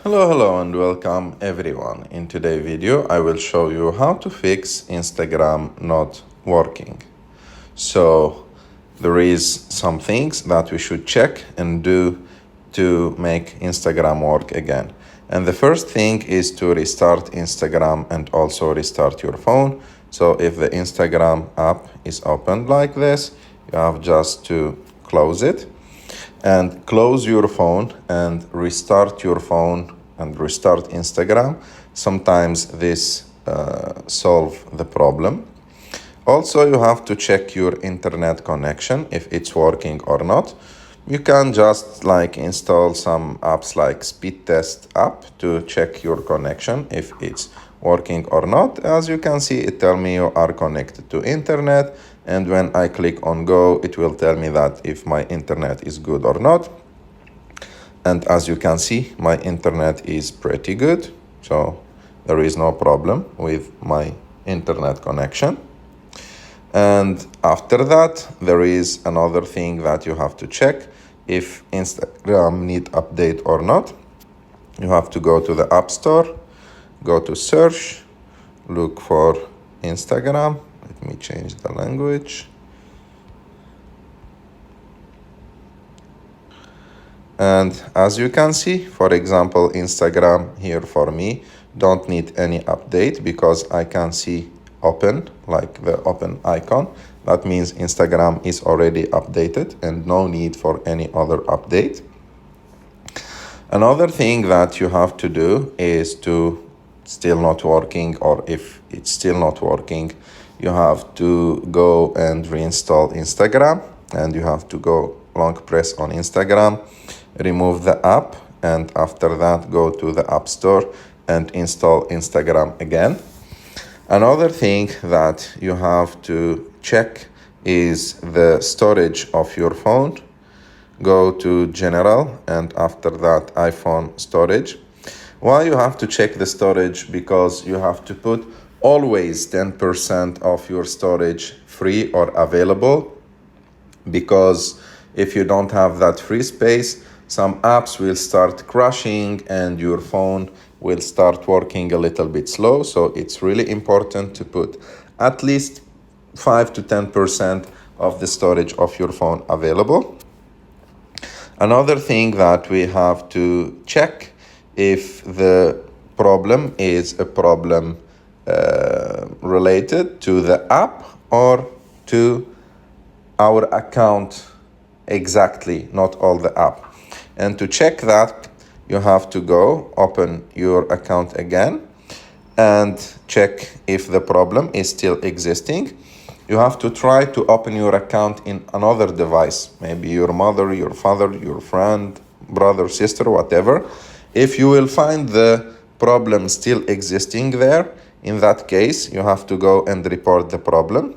Hello and welcome everyone. In today's video I will show you how to fix Instagram not working. So there is some things that we should check and do to make Instagram work again. And the first thing is to restart Instagram and also restart your phone. So if the Instagram app is opened like this, you have just to close it and close your phone and restart your phone and restart Instagram. Sometimes this solve the problem. Also, you have to check your internet connection if it's working or not. You can just install some apps like speed test app to check your connection if it's working or not. As you can see, it tells me you are connected to internet, and when I click on go, it will tell me that if my internet is good or not. And as you can see, my internet is pretty good, so there is no problem with my internet connection. And after that, there is another thing that you have to check if Instagram need update or not. You have to go to the App Store, go to search, look for Instagram. Let me change the language. And as you can see, for example, Instagram here for me don't need any update because I can see open, like the open icon. That means Instagram is already updated and no need for any other update. Another thing that you have to do is to still not working, or if it's still not working, you have to go and reinstall Instagram, and you have to go long press on Instagram, remove the app, and after that go to the App Store and install Instagram again. Another thing that you have to check is the storage of your phone. Go to general and after that iPhone storage. Why you have to check the storage? Because you have to put always 10% of your storage free or available, because if you don't have that free space, some apps will start crashing and your phone will start working a little bit slow. So it's really important to put at least 5 to 10% of the storage of your phone available. Another thing that we have to check if the problem is a problem related to the app or to our account exactly, not all the app. And to check that, you have to go open your account again and check if the problem is still existing. You have to try to open your account in another device, maybe your mother, your father, your friend, brother, sister, whatever. If you will find the problem still existing there, in that case, you have to go and report the problem.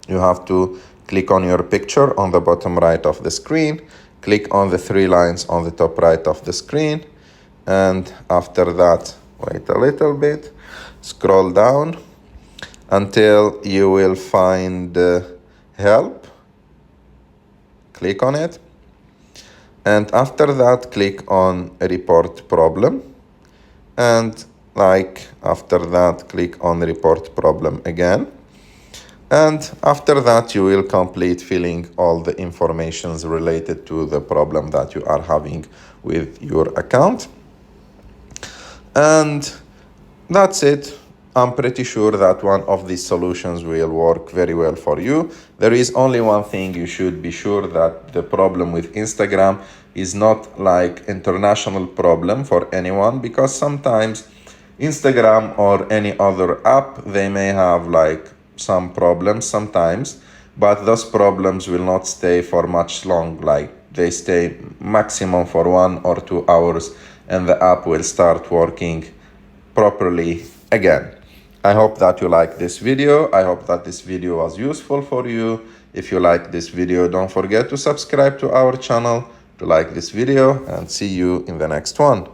You have to click on your picture on the bottom right of the screen, click on the 3 lines on the top right of the screen, and after that, wait a little bit, scroll down until you will find help. Click on it, and after that, click on report problem, and after that, click on report problem again. And after that, you will complete filling all the informations related to the problem that you are having with your account. And that's it. I'm pretty sure that one of these solutions will work very well for you. There is only one thing you should be sure, that the problem with Instagram is not like international problem for anyone, because sometimes Instagram or any other app, they may have some problems sometimes, but those problems will not stay for much long. They stay maximum for 1 or 2 hours and the app will start working properly again. I hope that you like this video. I hope that this video was useful for you. If you like this video, don't forget to subscribe to our channel, to like this video, and see you in the next one.